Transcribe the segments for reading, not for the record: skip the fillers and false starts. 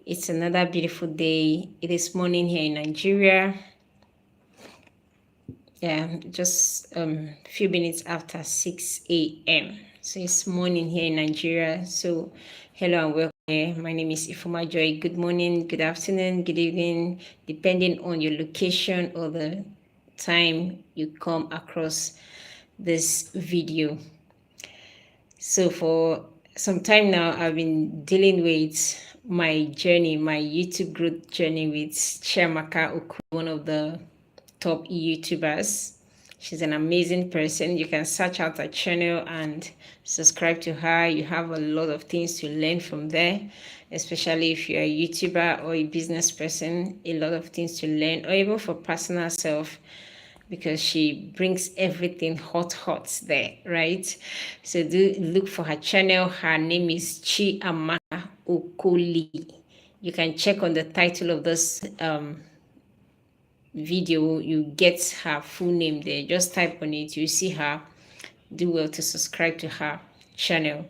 It's another beautiful day. It is morning here in Nigeria. Yeah, just a few minutes after 6 a.m. So it's morning here in Nigeria. So hello and welcome here. My name is Ifoma Joy. Good morning, good afternoon, good evening, depending on your location or the time you come across this video. So for some time now, I've been dealing with my journey, my YouTube growth journey with Chiamaka, Okoli, one of the top YouTubers. She's an amazing person. You can search out her channel and subscribe to her. You have a lot of things to learn from there, especially if you're a YouTuber or a business person, a lot of things to learn, or even for personal self, because she brings everything hot there, right? So do look for her channel. Her name is Chiamaka Okoli. You can check on the title of this video. You get her full name there. Just type on it, you see her. Do well to subscribe to her channel.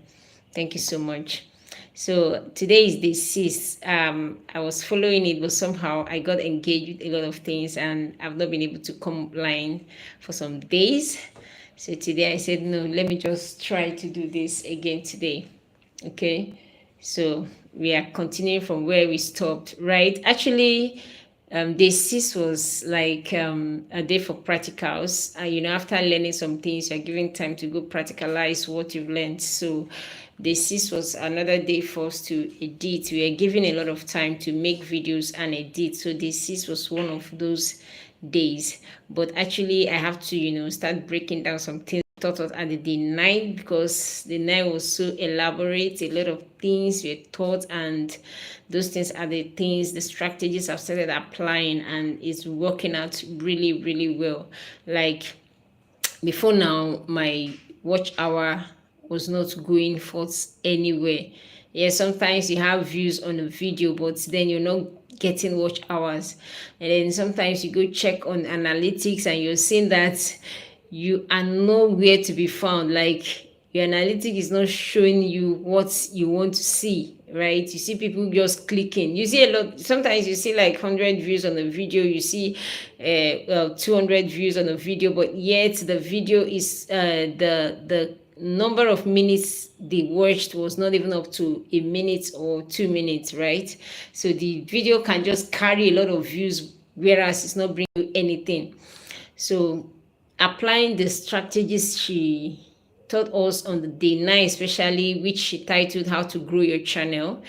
Thank you so much. So today is Day 6. I was following it, but somehow I got engaged with a lot of things and I've not been able to come online for some days. So today I said, no, let me just try to do this again today. Okay. So we are continuing from where we stopped, right? Actually, Day 6 was like a day for practicals. After learning some things, you're giving time to go practicalize what you've learned. So Day 6 was another day for us to edit. We are given a lot of time to make videos and edit. So Day 6 was one of those days. But actually, I have to, start breaking down some things thought of at the Day 9, because the 9 was so elaborate. A lot of things were taught, and those things are the things, the strategies I've started applying, and it's working out really, really well. Like before now, my watch hour was not going forth anywhere. Yeah, sometimes you have views on a video, but then you're not getting watch hours. And then sometimes you go check on analytics and you're seeing that you are nowhere to be found. Like your analytic is not showing you what you want to see, right? You see people just clicking. You see a lot. Sometimes you see like 100 views on a video. You see 200 views on a video, but yet the video is the number of minutes they watched was not even up to a minute or 2 minutes, right? So the video can just carry a lot of views, whereas it's not bringing you anything. So applying the strategies she taught us on the Day 9, especially, which she titled How to Grow Your Channel,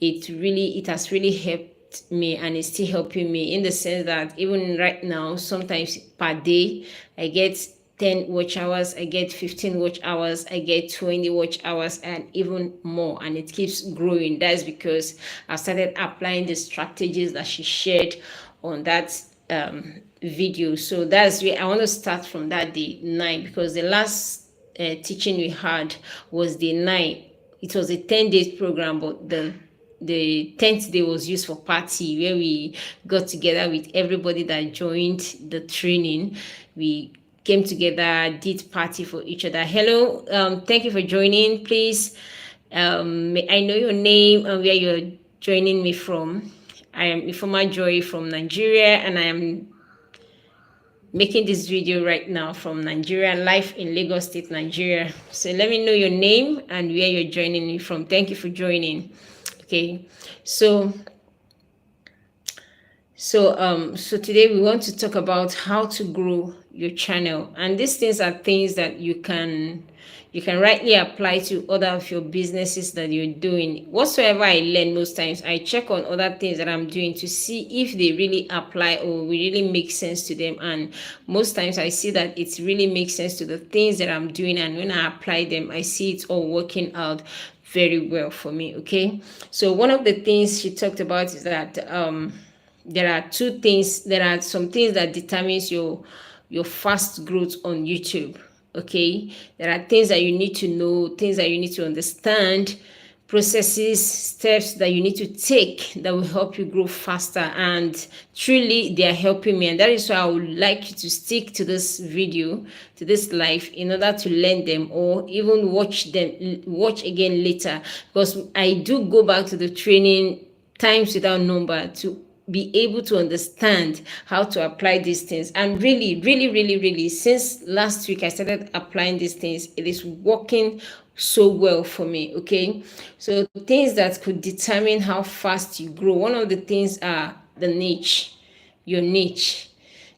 it has really helped me, and it's still helping me, in the sense that even right now, sometimes per day I get 10 watch hours, I get 15 watch hours, I get 20 watch hours, and even more, and it keeps growing. That's because I started applying the strategies that she shared on that video. So that's where I want to start, from that Day 9, because the last teaching we had was Day 9. It was a 10 days program, but the 10th day was used for party, where we got together with everybody that joined the training. We came together, did party for each other. Hello, thank you for joining. Please, may I know your name and where you're joining me from? I am Ifoma Joy from Nigeria, and I am making this video right now from Nigeria, live in Lagos State, Nigeria. So let me know your name and where you're joining me from. Thank you for joining. Okay, so today we want to talk about how to grow your channel, and these things are things that you can rightly apply to other of your businesses that you're doing. Whatsoever I learn, most times I check on other things that I'm doing to see if they really apply or really make sense to them, and most times I see that it really makes sense to the things that I'm doing, and when I apply them, I see it all working out very well for me. Okay, so one of the things she talked about is that there are some things that determines your fast growth on YouTube. Okay, there are things that you need to know, things that you need to understand, processes, steps that you need to take that will help you grow faster, and truly they are helping me. And that is why I would like you to stick to this video, to this live, in order to learn them, or even watch again later, because I do go back to the training times without number to be able to understand how to apply these things. And really, really, really, really, since last week I started applying these things, it is working so well for me. Okay, so things that could determine how fast you grow, one of the things are the niche, your niche.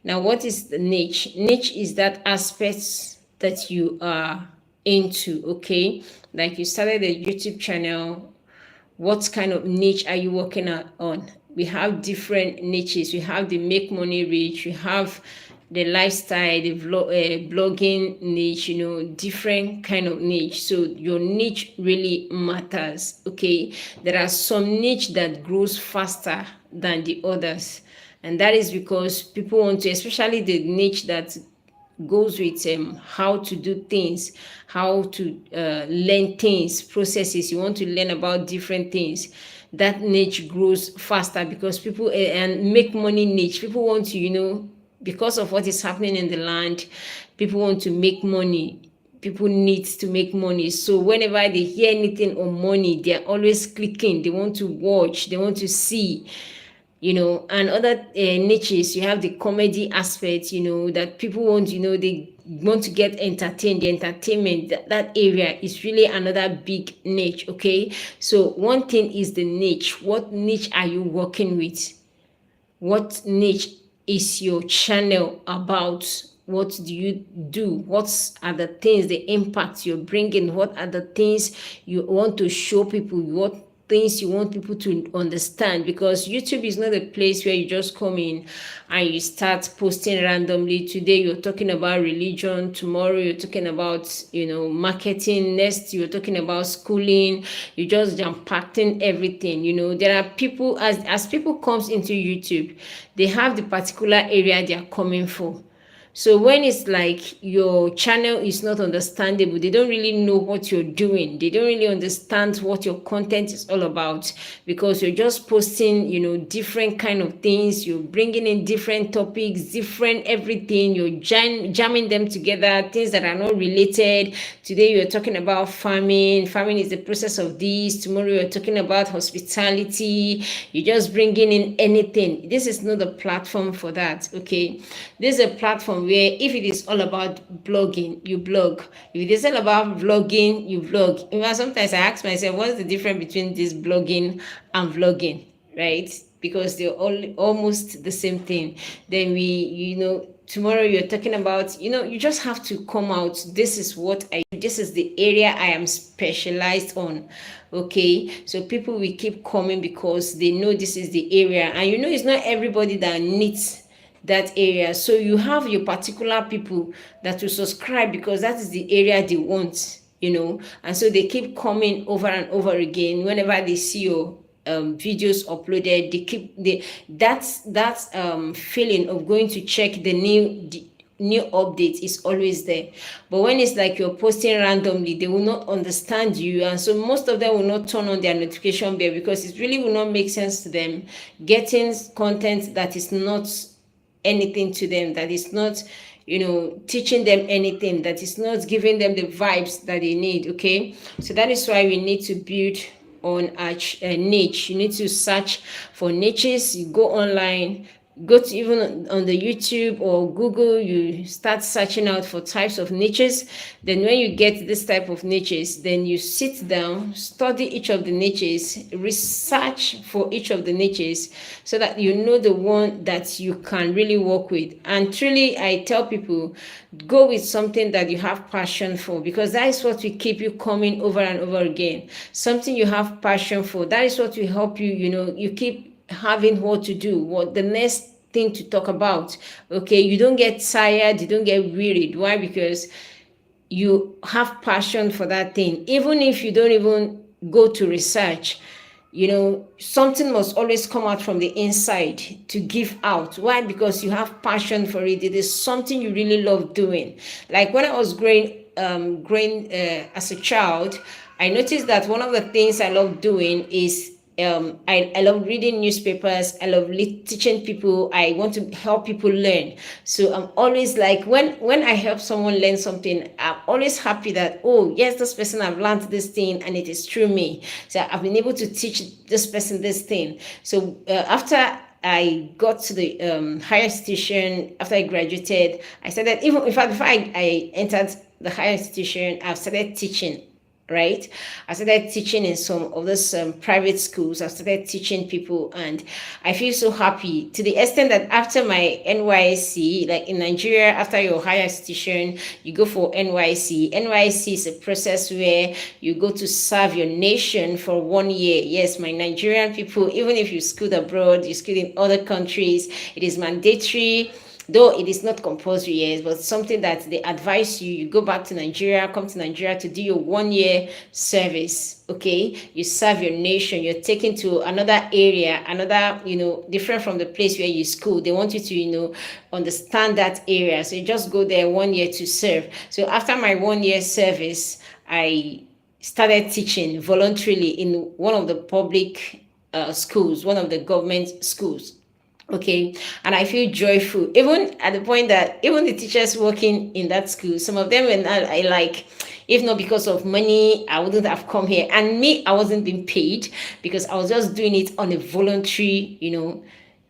Now, what is the niche? Niche is that aspect that you are into. Okay, like you started a YouTube channel, what kind of niche are you working on? We have different niches. We have the make money rich, we have the lifestyle, the blogging niche, different kind of niche. So your niche really matters. Okay, there are some niche that grows faster than the others, and that is because people want to, especially the niche that goes with how to do things, how to learn things, processes. You want to learn about different things. That niche grows faster because people and make money niche. People want to, because of what is happening in the land, people want to make money. People need to make money. So whenever they hear anything on money, they're always clicking. They want to watch. They want to see. And other niches, you have the comedy aspect, that people want, they want to get entertained. The entertainment, that area is really another big niche. Okay, so one thing is the niche. What niche are you working with? What niche is your channel about? What do you do? What are the things, the impact you're bringing? What are the things you want to show people? What things you want people to understand? Because YouTube is not a place where you just come in and you start posting randomly. Today you're talking about religion, tomorrow you're talking about marketing, next you're talking about schooling. You just jam packing everything. There are people, as people comes into YouTube, they have the particular area they are coming for. So when it's like your channel is not understandable, they don't really know what you're doing. They don't really understand what your content is all about, because you're just posting, different kind of things. You're bringing in different topics, different everything. You're jamming them together, things that are not related. Today you're talking about farming. Farming is the process of this. Tomorrow you're talking about hospitality. You're just bringing in anything. This is not a platform for that. Okay, this is a platform where if it is all about blogging, you blog. If it is all about vlogging, you vlog. Sometimes I ask myself, what's the difference between this blogging and vlogging, right? Because they're all almost the same thing. Then tomorrow you're talking about, you just have to come out. This is what I do. This is the area I am specialized on. Okay, so people will keep coming because they know this is the area. And it's not everybody that needs that area. So you have your particular people that will subscribe because that is the area they want, and so they keep coming over and over again. Whenever they see your videos uploaded, they keep that's feeling of going to check the new update is always there. But when it's like you're posting randomly, they will not understand you, and so most of them will not turn on their notification bell because it really will not make sense to them getting content that is not anything to them, that is not teaching them anything, that is not giving them the vibes that they need. Okay, so that is why we need to build on a niche. You need to search for niches. You go online, go to even on the YouTube or Google, you start searching out for types of niches. Then when you get this type of niches, then you sit down, study each of the niches, research for each of the niches, so that you know the one that you can really work with. And truly, I tell people, go with something that you have passion for, because that is what will keep you coming over and over again. Something you have passion for, that is what will help you, you keep having what to do, what the next thing to talk about. Okay, you don't get tired, you don't get wearied. Why? Because you have passion for that thing. Even if you don't even go to research, something must always come out from the inside to give out. Why? Because you have passion for it. It is something you really love doing. Like when I was growing as a child, I noticed that one of the things I love doing is I love reading newspapers. I love teaching people. I want to help people learn. So I'm always like, when I help someone learn something, I'm always happy that, oh yes, this person have learned this thing and it is through me. So I've been able to teach this person this thing. So after I got to the higher institution, after I graduated, I started, even in fact, before I entered the higher institution, I've started teaching, right? I started teaching in some of those private schools. I started teaching people, and I feel so happy, to the extent that after my NYC, like in Nigeria, after your higher institution, you go for NYC. NYC is a process where you go to serve your nation for 1 year. Yes, my Nigerian people, even if you schooled abroad, you schooled in other countries, it is mandatory, though it is not compulsory, yes, but something that they advise you. You go back to Nigeria, come to Nigeria to do your 1 year service. Okay, you serve your nation. You're taken to another area, another, different from the place where you school. They want you to, understand that area. So you just go there 1 year to serve. So after my 1 year service, I started teaching voluntarily in one of the public schools, one of the government schools. Okay, and I feel joyful, even at the point that even the teachers working in that school, some of them were not, I like, if not because of money, I wouldn't have come here. And me, I wasn't being paid, because I was just doing it on a voluntary,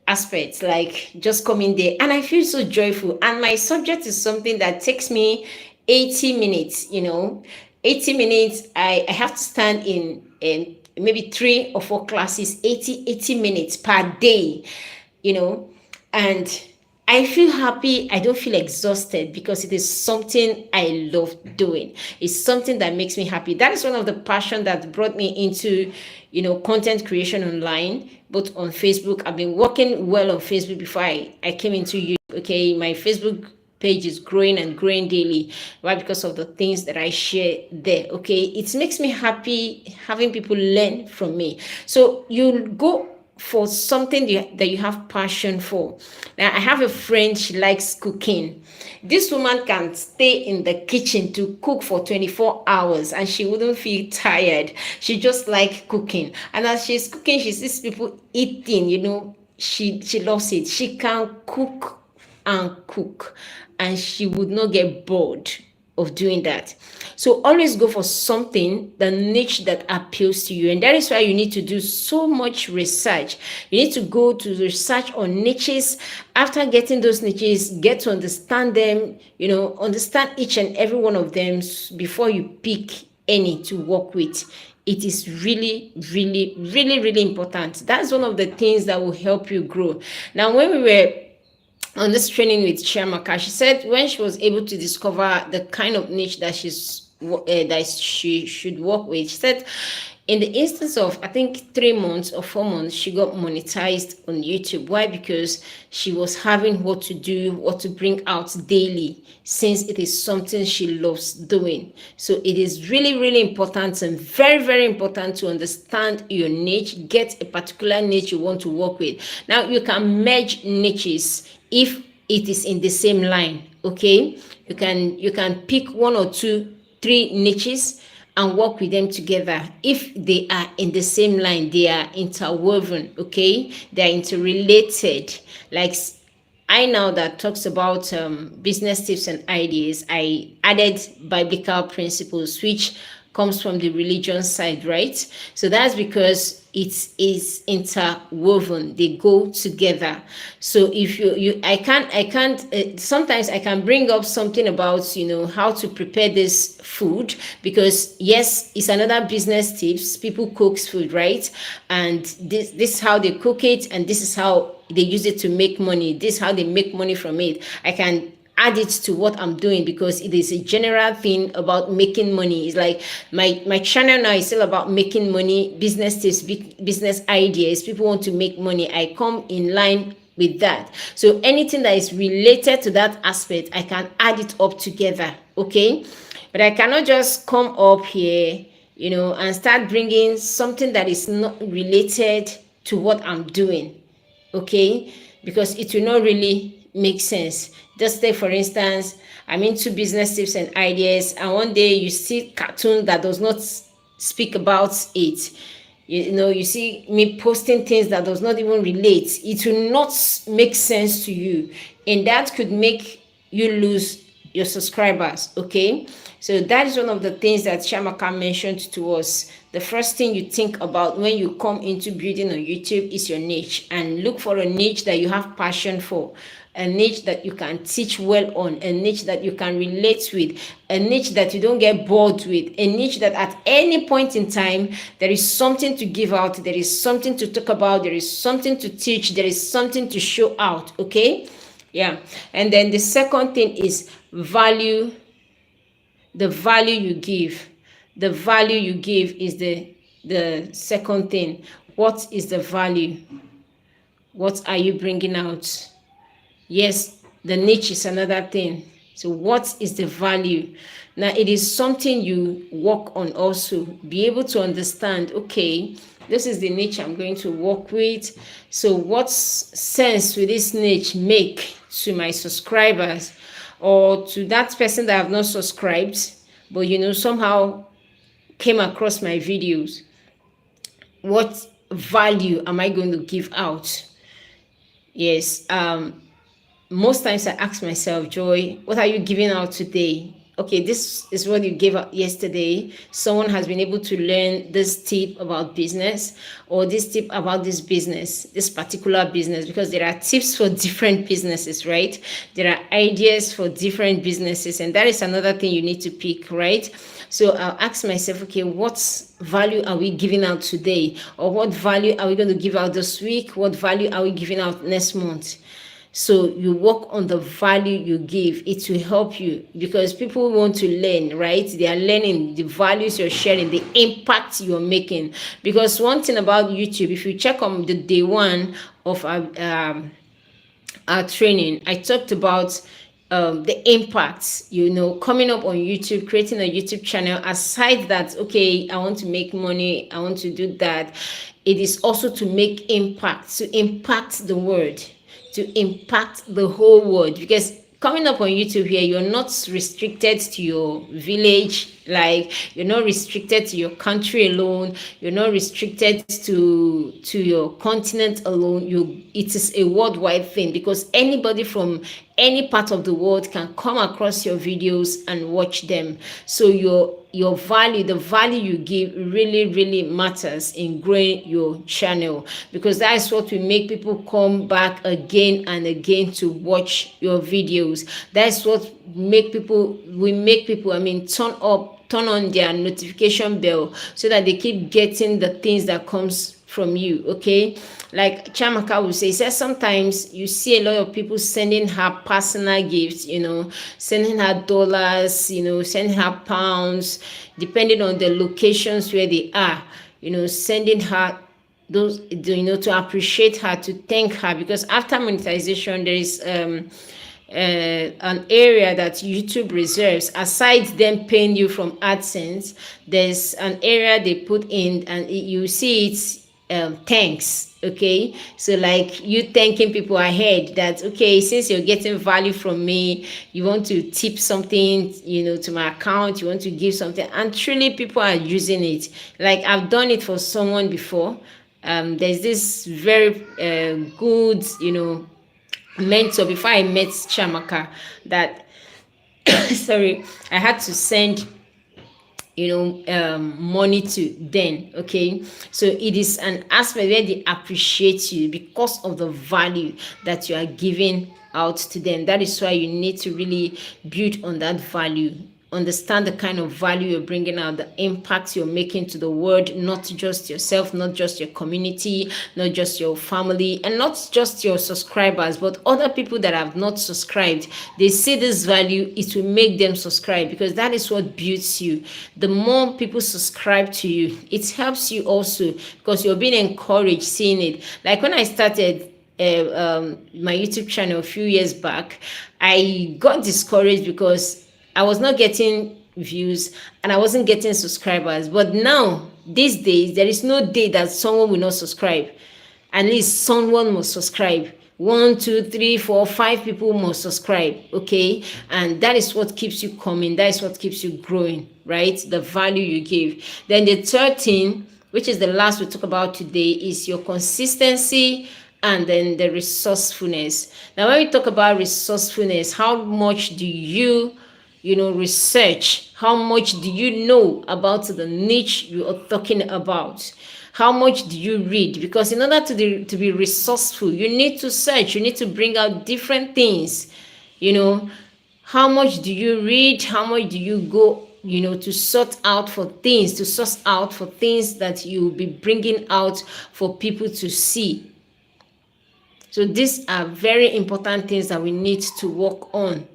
aspect, like just coming there. And I feel so joyful. And my subject is something that takes me 80 minutes, 80 minutes. I have to stand in maybe 3 or 4 classes, 80 minutes per day, and I feel happy. I don't feel exhausted, because it is something I love doing. It's something that makes me happy. That is one of the passion that brought me into, content creation online, both on Facebook. I've been working well on Facebook before I came into YouTube. Okay, my Facebook page is growing and growing daily. Why? Because of the things that I share there. Okay, it makes me happy having people learn from me. So you go for something that you have passion for. Now, I have a friend, she likes cooking. This woman can stay in the kitchen to cook for 24 hours and she wouldn't feel tired. She just like cooking. And as she's cooking, she sees people eating, she loves it. She can cook and cook, and she would not get bored of doing that. So always go for something, the niche that appeals to you. And that is why you need to do so much research. You need to go to research on niches. After getting those niches, get to understand them, understand each and every one of them before you pick any to work with. It is really, really, really, really important. That's one of the things that will help you grow. Now, when we were on this training with Chiamaka, she said when she was able to discover the kind of niche that that she should work with, she said in the instance of, I think, 3 months or 4 months, she got monetized on YouTube. Why? Because she was having what to do, what to bring out daily, since it is something she loves doing. So it is really, really important and very, very important to understand your niche. Get a particular niche you want to work with. Now, you can merge niches if it is in the same line. Okay, you can pick 1 or 2, 3 niches and work with them together. If they are in the same line, they are interwoven. Okay, they are interrelated. Like I now that talks about business tips and ideas, I added biblical principles, which comes from the religion side, right? So that's because it is interwoven. They go together. So if I can't sometimes I can bring up something about how to prepare this food, because yes, it's another business tips. People cooks food, right? And this is how they cook it, and this is how they use it to make money. This is how they make money from it. I can add it to what I'm doing, because it is a general thing about making money. It's like my channel now is still about making money, business tips, business ideas. People want to make money. I come in line with that. So anything that is related to that aspect, I can add it up together. Okay, but I cannot just come up here, and start bringing something that is not related to what I'm doing. Okay, because it will not really make sense. Just take, for instance, I'm into business tips and ideas, and one day you see cartoon that does not speak about it. You see me posting things that does not even relate. It will not make sense to you, and that could make you lose your subscribers. Okay, so that is one of the things that Chiamaka mentioned to us. The first thing you think about when you come into building on YouTube is your niche, and look for a niche that you have passion for, a niche that you can teach well on, a niche that you can relate with, a niche that you don't get bored with, a niche that at any point in time there is something to give out, there is something to talk about, there is something to teach, there is something to show out. Okay, yeah. And then the second thing is value. The value you give, the value you give is the second thing. What is the value? What are you bringing out? Yes, the niche is another thing. So what is the value? Now, it is something you work on also. Be able to understand, okay, this is the niche I'm going to work with. So what sense will this niche make to my subscribers, or to that person that have not subscribed, but somehow came across my videos? What value am I going to give out? Yes, most times I ask myself, Joy, what are you giving out today? Okay, this is what you gave out yesterday. Someone has been able to learn this tip about business, or this tip about this business, this particular business, because there are tips for different businesses, right? There are ideas for different businesses, and that is another thing you need to pick, right? So I'll ask myself, okay, what value are we giving out today? Or what value are we going to give out this week? What value are we giving out next month? So you work on the value you give. It will help you, because people want to learn, right? They are learning the values you're sharing, the impact you're making. Because one thing about YouTube, if you check on the day one of our training, I talked about the impacts, coming up on YouTube, creating a YouTube channel. Aside that, okay, I want to make money, I want to do that, it is also to make impact, to impact the world, to impact the whole world. Because coming up on YouTube here, you're not restricted to your village, like you're not restricted to your country alone, you're not restricted to your continent alone. It is a worldwide thing, because anybody from any part of the world can come across your videos and watch them. So your value, the value you give, really really matters in growing your channel, because that is what will make people come back again and again to watch your videos. That's what make people turn on their notification bell, so that they keep getting the things that comes from you. Okay, like Chiamaka will say, sometimes you see a lot of people sending her personal gifts, sending her dollars, sending her pounds, depending on the locations where they are, sending her those, to appreciate her, to thank her. Because after monetization, there is an area that YouTube reserves. Aside them paying you from AdSense, there's an area they put in, and you see it's thanks. Okay, so like you thanking people ahead, that okay, since you're getting value from me, you want to tip something, to my account, you want to give something, and truly people are using it. Like I've done it for someone before. There's this very good mentor before I met Chiamaka, that sorry, I had to send money to them. Okay, so it is an aspect where they appreciate you because of the value that you are giving out to them. That is why you need to really build on that value. Understand the kind of value you're bringing out, the impact you're making to the world, not just yourself, not just your community, not just your family, and not just your subscribers, but other people that have not subscribed. They see this value, it will make them subscribe, because that is what builds you. The more people subscribe to you, it helps you also, because you're being encouraged seeing it. Like when I started my YouTube channel a few years back, I got discouraged because I was not getting views and I wasn't getting subscribers. But now, these days, there is no day that someone will not subscribe. At least someone must subscribe. 1, 2, 3, 4, 5 people must subscribe. Okay, and that is what keeps you coming. That is what keeps you growing, right? The value you give. Then the third thing which is the last we talk about today, is your consistency and then the resourcefulness. Now, when we talk about resourcefulness, how much do you research? How much do you know about the niche you are talking about? How much do you read? Because in order to be resourceful, you need to search, you need to bring out different things. you know how much do you read? How much do you go, to source out for things that you'll be bringing out for people to see? So these are very important things that we need to work on.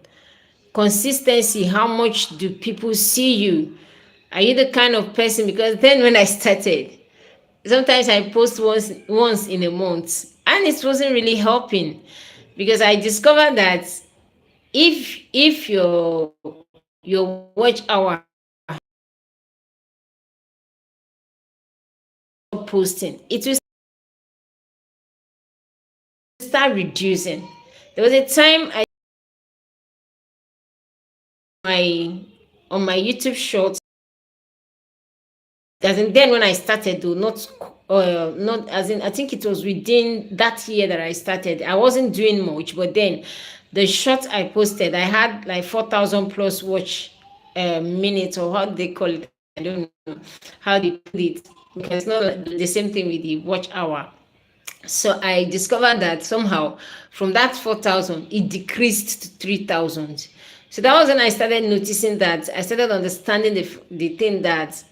Consistency, how much do people see you? Are you the kind of person? Because then when I started, sometimes I post once in a month, and it wasn't really helping, because I discovered that if your watch hour posting, it will start reducing. There was a time I my on my YouTube shorts, as in then when I started, though, not as in, I think it was within that year that I started. I wasn't doing much, but then the short I posted, I had like 4,000 plus watch minutes, or how they call it. I don't know how they put it, because it's not like the same thing with the watch hour. So I discovered that somehow from that 4,000, it decreased to 3,000. So that was when I started noticing that, I started understanding the thing that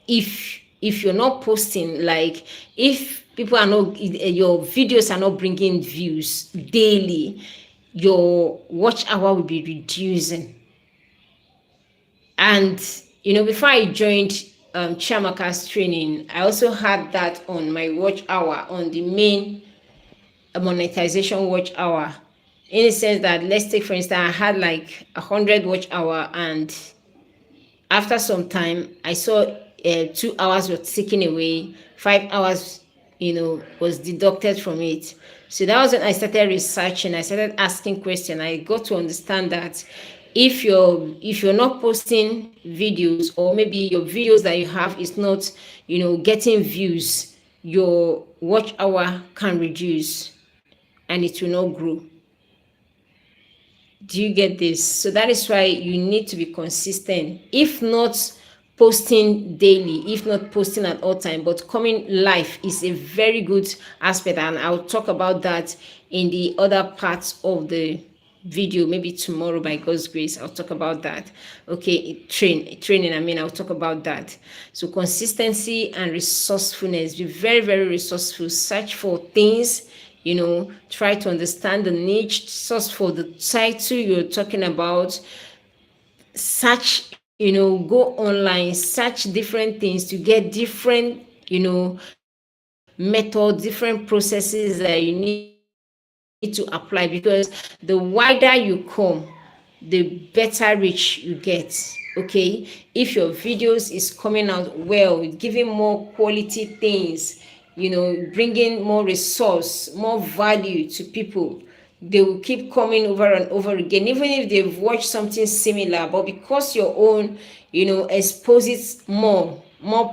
if you're not posting, like if people are not, your videos are not bringing views daily, your watch hour will be reducing. And before I joined Chiamaka's training, I also had that on my watch hour, on the main monetization watch hour. In the sense that, let's take for instance, I had like 100 watch hour, and after some time I saw 2 hours were taken away, 5 hours was deducted from it. So that was when I started researching, I started asking questions. I got to understand that if you're not posting videos, or maybe your videos that you have is not getting views, your watch hour can reduce and it will not grow. Do you get this? So that is why you need to be consistent. If not posting daily, if not posting at all time, but coming live is a very good aspect, and I'll talk about that in the other parts of the video. Maybe tomorrow, by God's grace, I'll talk about that. Okay, training, I'll talk about that. So consistency and resourcefulness. Be very, very resourceful. Search for things, try to understand the niche, source for the title you're talking about. Search, go online, search different things to get different, methods, different processes that you need to apply, because the wider you come, the better reach you get. Okay, if your videos is coming out well, giving more quality things, bringing more resource, more value to people, they will keep coming over and over again, even if they've watched something similar. But because your own exposes more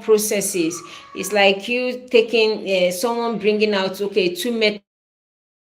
processes, it's like you taking someone bringing out, okay, two methods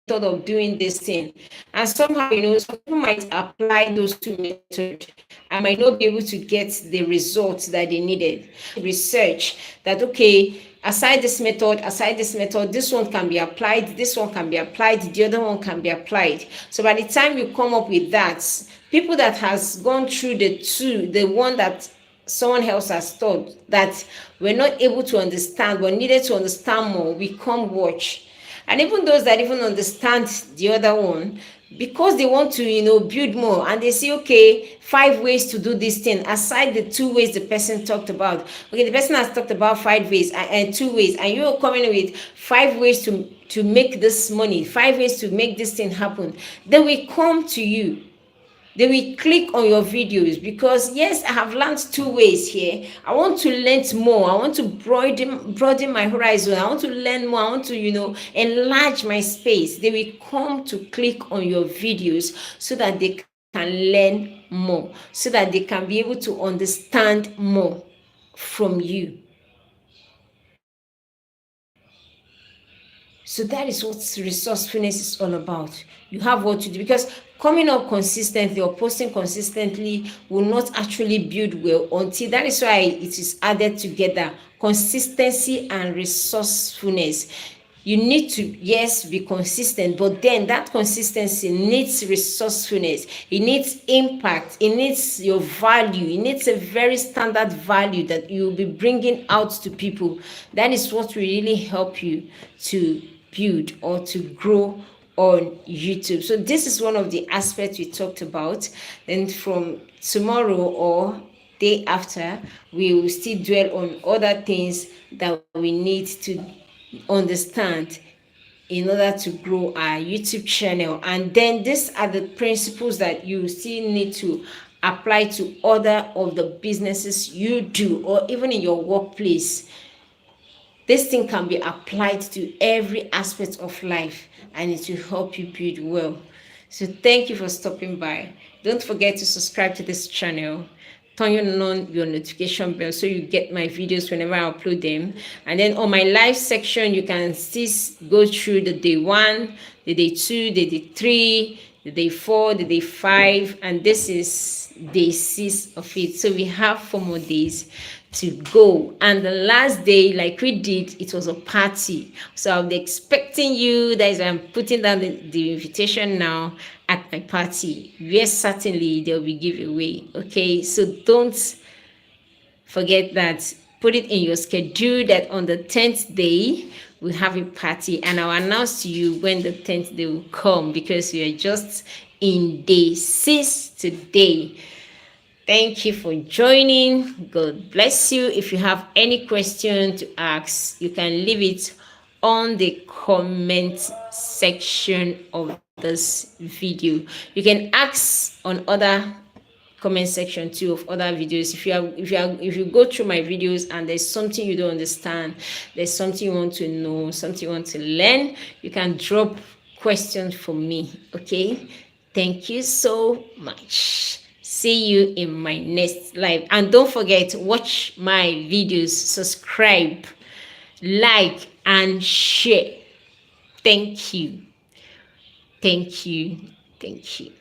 of doing this thing, and somehow some people might apply those two methods and might not be able to get the results that they needed. Research that, okay, aside this method, this one can be applied, this one can be applied, the other one can be applied. So by the time you come up with that, people that has gone through the one that someone else has taught, that we're not able to understand but needed to understand more, we come watch. And even those that even understand the other one, because they want to build more, and they say, okay, 5 ways to do this thing aside the 2 ways the person talked about. Okay, the person has talked about 5 ways and 2 ways, and you're coming with 5 ways to make this money, 5 ways to make this thing happen. Then we come to you, they will click on your videos, because yes, I have learned 2 ways here, I want to learn more, I want to broaden my horizon, I want to learn more, I want to enlarge my space. They will come to click on your videos so that they can learn more, so that they can be able to understand more from you. So that is what resourcefulness is all about. You have what to do, because coming up consistently or posting consistently will not actually build well until, that is why it is added together, consistency and resourcefulness. You need to, yes, be consistent, but then that consistency needs resourcefulness, it needs impact, it needs your value, it needs a very standard value that you will be bringing out to people. That is what will really help you to build or to grow on YouTube. So this is one of the aspects we talked about. Then from tomorrow or day after, we will still dwell on other things that we need to understand in order to grow our YouTube channel. And then these are the principles that you still need to apply to other of the businesses you do, or even in your workplace. This thing can be applied to every aspect of life, and it will help you build well. So thank you for stopping by. Don't forget to subscribe to this channel. Turn on your notification bell so you get my videos whenever I upload them. And then on my live section, you can still go through the day 1, the day 2, the day 3, the day 4, the day 5, and this is day 6 of it. So we have 4 more days to go, and the last day, like we did, it was a party. So I'll be expecting you. That is why I'm putting down the invitation now, at my party. Yes, certainly there will be giveaway. Okay, so don't forget that. Put it in your schedule that on the 10th day we have a party, and I'll announce to you when the 10th day will come, because we are just in day 6 today. Thank you for joining. God bless you. If you have any question to ask, you can leave it on the comment section of this video. You can ask on other comment section too of other videos. If you go through my videos and there's something you don't understand, there's something you want to know, something you want to learn, you can drop questions for me. Okay, thank you so much. See you in my next live, and don't forget, watch my videos, subscribe, like and share. Thank you, thank you, thank you.